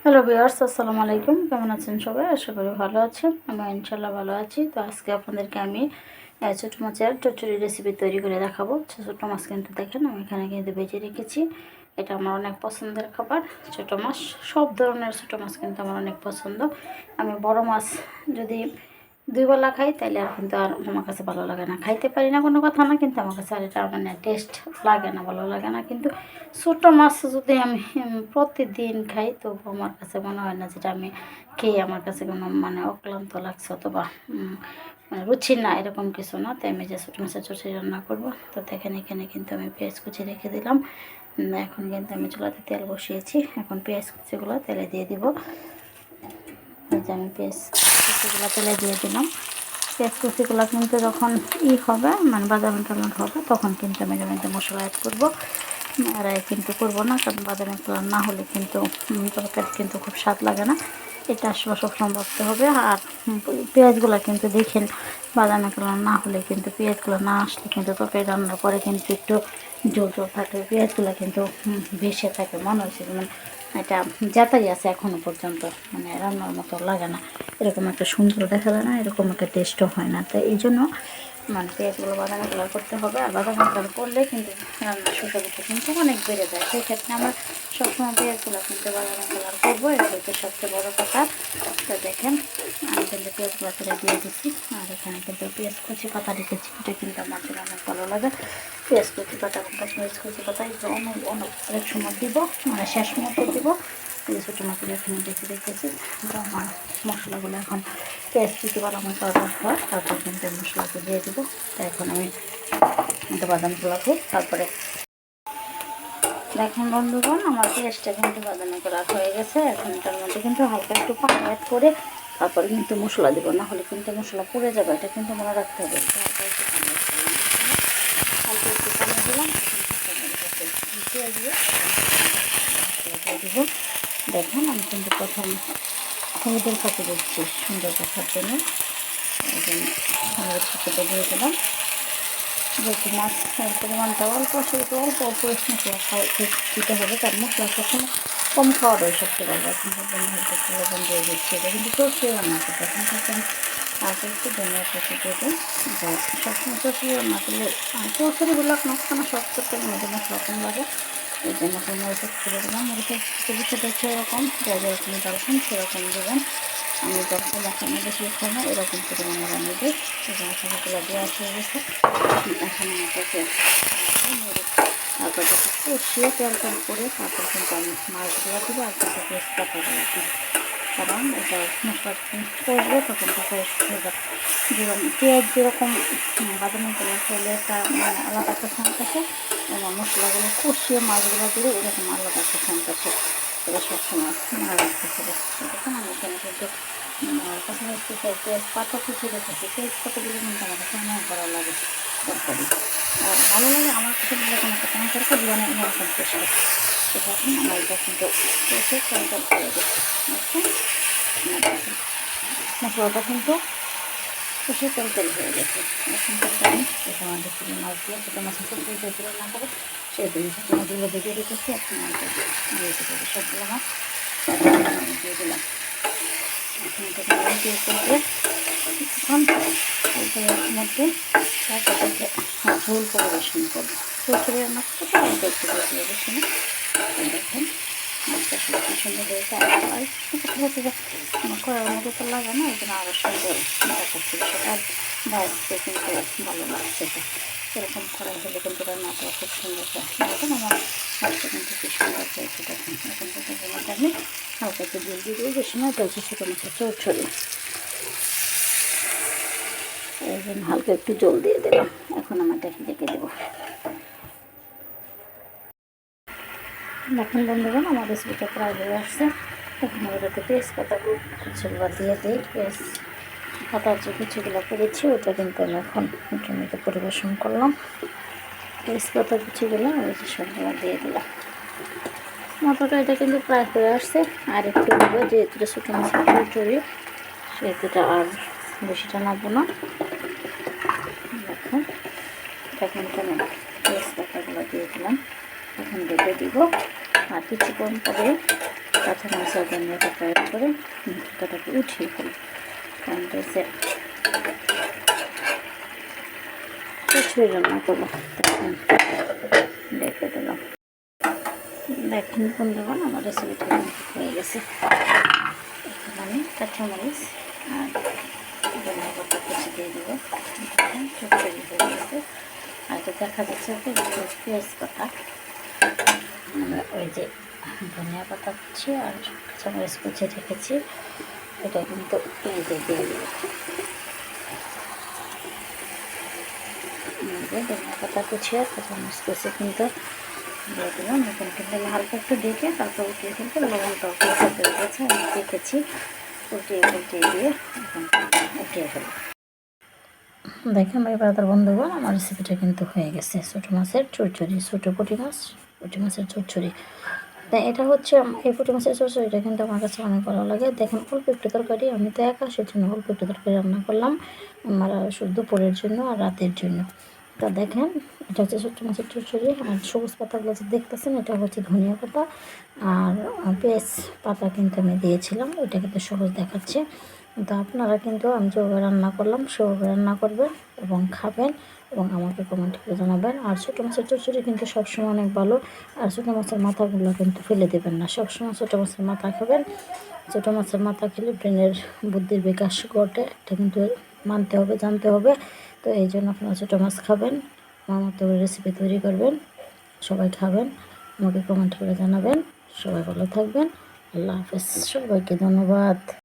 Hello viewers, আসসালামু আলাইকুম। কেমন আছেন সবাই? আশা করি ভালো আছেন। আমি ইনশাল্লাহ ভালো আছি। তো আজকে আপনাদেরকে আমি ছোটো মাছের চচ্চড়ি রেসিপি তৈরি করে দেখাবো। ছোটো মাছ কিন্তু দেখেন আমি এখানে কিন্তু বেজে রেখেছি। এটা আমার অনেক পছন্দের খাবার। ছোটো মাছ, সব ধরনের ছোটো মাছ কিন্তু আমার অনেক পছন্দ। আমি বড় মাছ যদি 2 বেলা খাই তাহলে আর কিন্তু আর আমার কাছে ভালো লাগে না। খাইতে পারি না কোনো কথা না, কিন্তু আমার কাছে আর এটা মানে টেস্ট লাগে না, ভালো লাগে না। কিন্তু ছোটো মাছ যদি আমি প্রতিদিন খাই তো আমার কাছে মনে হয় না যেটা আমি খেয়ে আমার কাছে কোনো মানে অক্লান্ত লাগছে অথবা মানে রুচি না, এরকম কিছু না। তাই আমি যে ছোটো মাছের চচ্চড়ি রান্না করবো, তো দেখেন এখানে কিন্তু আমি পেঁয়াজ কুচি রেখে দিলাম। এখন কিন্তু আমি চুলাতে তেল বসিয়েছি। এখন পেঁয়াজ কুচিগুলো তেলে দিয়ে দিব। যে আমি পেঁয়াজ কুচিগুলো তেলে দিয়ে দিলাম। পেঁয়াজ কুচিগুলো কিন্তু যখন হবে মানে বাদামি কালার হবে, তখন কিন্তু আমি জমিতে মশলা অ্যাড করবো। আর কিন্তু করবো না, কারণ বাদামি কালার না হলে কিন্তু তরকারি কিন্তু খুব স্বাদ লাগে না। এটা আসলে সবসময় ভাবতে হবে। আর পেঁয়াজগুলো কিন্তু দেখেন বাদামি কালার না হলে কিন্তু পেঁয়াজগুলো না আসলে কিন্তু তরকারি রান্নার পরে কিন্তু একটু ঝোল ঝোল থাকে, পেঁয়াজগুলো কিন্তু ভেসে থাকে, মনে হচ্ছে যেমন এটা যাতাই আছে এখনও পর্যন্ত, মানে রান্নার মতো লাগে না, এরকম একটা সুন্দর দেখা যায় না, এরকম একটা টেস্টও হয় না। তাই এই জন্য মানে পেঁয়াজগুলো বাদামি কালার করতে হবে। আর বাদামি কালার করলে কিন্তু রান্নার সুস্বাদুটা কিন্তু অনেক বেড়ে যায়। সেই ক্ষেত্রে আমরা সবসময় পেঁয়াজগুলো কিন্তু বাদামি কালার করবো, এটা হচ্ছে সবচেয়ে বড়ো কথা। তো দেখেন আমি কিন্তু পেঁয়াজগুলো করে দিয়ে দিচ্ছি। আর এখানে কিন্তু পেঁয়াজ কুচি পাতা রেখেছি, এটা কিন্তু আমার জন্য অনেক ভালো লাগে। পেঁয়াজ কুচি পাতা, কাঁচামরিচ কুচি পাতা এগুলো অনেক সময় দিব, মানে শেষ মতো দিব। ছোটো মাছগুলো এখানে দেখে রেখেছি। তো আমার মশলাগুলো এখন পেঁয়াজ কুচি বাদাম করার পর তারপর কিন্তু মশলাকে দিয়ে দেবো। তো এখন আমি বাদাম পোলাবো। তারপরে দেখুন বন্ধুগণ, আমার পেঁয়াজটা কিন্তু বাদামি করা হয়ে গেছে। এখন এটার মধ্যে কিন্তু হালকা একটু পানি অ্যাড করে তারপরে কিন্তু মশলা দেবো, না হলে কিন্তু মশলা পুড়ে যাবে, এটা কিন্তু মনে রাখতে হবে। হালকা একটু পানি দিলাম, দিয়ে দিয়ে দেবো। দেখেন আমি কিন্তু প্রথম হলুদের ফাঁকি দিচ্ছি সুন্দর দেখার জন্য, এই জন্য হলুদ ফাঁকিটা দিয়ে দিলাম। যেহেতু মাছের পরিমাণটা অল্প, সেহেতু অল্প অল্প মশলা দিতে হবে, কারণ মশলা সবসময় কম খাওয়াটাই সবচেয়ে ভালো। এখন পর্যন্ত হয়তো একটু লবণ দিয়ে দিচ্ছি, এটা কিন্তু চচ্চড়ি রান্না করতে, এখন কিন্তু আমি আগে একটু ধনিয়া পাতা দেবো। সবসময় চচ্চড়ি রান্না করলে চচ্চড়ি বললাম না কেন, সব তরকারির মধ্যে মশলা কম লাগে, এই জন্য মরিচের করে দিলাম। মরিচের কিছু দেখে এরকম যা যেরকম দরকার সেরকম দেবেন। আমি যখন মশলা বেশি খাই না, এরকম পরিমাণে রান্না দিই। এই মশলাগুলো দেওয়া হয়ে গেছে। এখন আমাকে তারপর কষিয়ে তেল তেল করে তারপর কিন্তু আমি মাছগুলো দেবো আর কিন্তু পেস্ট পাতাগুলো দিব, কারণ এটা মশলা করবো তখন তরকারি হয়ে যাবে। যেরকম পেঁয়াজ যেরকম বাদামি কালার করলে একটা মানে আলাদা একটা স্বাদ থাকে, এবং মশলাগুলো কষিয়ে মাছগুলো দিলে এরকম আলাদা একটা স্বাদ আছে। এটা সবসময় মনে রাখতে হবে। দেখুন আমি এখানে কিন্তু কাছাকাছি পেঁয়াজ পাতা কুচি রেখেছি। পেঁয়াজ পাতা দিলে কিন্তু আমার কাছে অনেক ভালো লাগে তরকারি, আর ভালো লাগে আমার কাছে দিলে কোনো কোনো তরকারি অনেক অন্যরকম টেস্ট। তো দেখুন আমার এটা কিন্তু কষে তরকারি করে দিচ্ছি। দেখুন মশলাটা কিন্তু কষে তেল হয়ে গেছে। এখন কিন্তু আমি এটা আমাদের শুধু মাছ দিয়ে ছোটো মাছের চচ্চড়ি যেহেতু রান্না করে সেই জন্য ছোটো মাছগুলো ভেজে রেখেছি। এখন আমি দিয়ে দিতে হবে সবগুলো মাছ আমি দিয়ে দিলাম। এখন এটাকে দিয়ে করবে কিছুক্ষণ এর মধ্যে তারপরে ঝোল পরিবেশন করবো। চচ্চড়ি রান্না করতে তো অল্প একটু ঝোল পরিবেশনে দেখেন মাছটা খুব সুন্দর হয়েছে। আর কথা হচ্ছে যে করার মতো তো লাগে না, এই জন্য আরও সুন্দর দেখাচ্ছি সেটা, বাইরে কিন্তু ভালো লাগছে। এরকম করা হলে কিন্তু রান্নাটা খুব সুন্দর হয়। দেখুন আমার মাছটা কিন্তু খুব সুন্দর হয়েছে। দেখুন এখন কিন্তু আমি হালকা একটু জল দিয়ে দেবো, বেশি না, বলছি ছোটো মাছের চচ্চড়ি, এই জন্য হালকা একটু জল দিয়ে দিলাম। এখন আমার ঢেকে দেবো। দেখুন বন্ধুগণ, আমার রেসিপিটা প্রায় হয়ে আসছে। এখন ওটাতে পেস্ট পাতা কুচিগুলো দিয়ে দিই। পেস্ট পাতার যে কুচিগুলো করেছি ওটা কিন্তু আমি এখন ওটার মধ্যে পরিবেশন করলাম। পেস্ট পাতা কুচিগুলো ওই যে সবগুলো দিয়ে দিলাম। মতটা এটা কিন্তু প্রায় হয়ে আসছে। আর একটু দেবো, যেহেতু ছোটো মাছের চচ্চড়ি সেহেতুটা আর বেশিটা লাগবো না। দেখুন এখন আমি পেস্ট পাতাগুলো দিয়ে দিলাম। এখন ঢেকে দিব আর কিছুক্ষণ পরে কাঁচা মরিচ আর ধনিয়া পাতা অ্যাড করে তরকারিটাকে উঠিয়ে ফেলি। কারণ হচ্ছে কিছুই রান্না করবো। ডেকে দিলাম। দেখেন বন্ধুগণ, আমার রেসিপিটা হয়ে গেছে। এখন আমি কাঁচামরিচ আর ধনিয়া পাতা কুচি দিয়ে দেবো। চটচড়ি হয়ে গেছে। আর এটা দেখা যাচ্ছে যে পেঁয়াজ পাতা, ওই যে ধনিয়া পাতা কুচি আর কাঁচামরিচ কুচি রেখেছি, এটা কিন্তু পেঁয়াজে দিয়ে দেবো। ধনিয়া পাতা কুচি আর কাঁচামরিচ কুচি কিন্তু দিয়ে দিলাম। এখন কিন্তু হালকা একটু দেখে তারপর উঠিয়ে কিন্তু লবণটাও সাথে গেছে, আমি দেখেছি। উল্টিয়ে দিয়ে এখন উঠিয়ে ফেলি। দেখেন ভাই ব্রাদার বন্ধুগণ, আমার রেসিপিটা কিন্তু হয়ে গেছে। ছোটো মাছের চচ্চড়ি, ছোটো পুঁটি মাছের চচ্চড়ি। তাই এটা হচ্ছে এই পুঁটি মাছের চচ্চড়িটা কিন্তু আমার কাছে অনেক ভালো লাগে। দেখেন অল্প একটু তরকারি, আমি তো একা, সেজন্য অল্প একটু তরকারি রান্না করলাম আমার শুধু দুপুরের জন্য আর রাতের জন্য। তা দেখেন এটা হচ্ছে ছোট্ট মাছের চচ্চড়ি। আর সবুজ পাতাগুলো যে দেখতেছেন এটা হচ্ছে ধনিয়া পাতা আর পেঁয়াজ পাতা কিন্তু আমি দিয়েছিলাম, এটা কিন্তু সবুজ দেখাচ্ছে। তো আপনারা কিন্তু আমি যেভাবে রান্না করলাম সেভাবে রান্না করবেন এবং খাবেন এবং আমাকে কমেন্ট করে জানাবেন। আর ছোটো মাছের চচ্চড়ি কিন্তু সবসময় অনেক ভালো। আর ছোটো মাছের মাথাগুলো কিন্তু ফেলে দেবেন না, সবসময় ছোটো মাছের মাথা খাবেন। ছোটো মাছের মাথা খেলে ব্রেনের বুদ্ধির বিকাশ ঘটে, এটা কিন্তু মানতে হবে, জানতে হবে। তো এই জন্য আপনারা ছোটো মাছ খাবেন, আমার মতো রেসিপি তৈরি করবেন, সবাই খাবেন, আমাকে কমেন্ট করে জানাবেন। সবাই ভালো থাকবেন। আল্লাহ হাফেজ, সবাইকে ধন্যবাদ।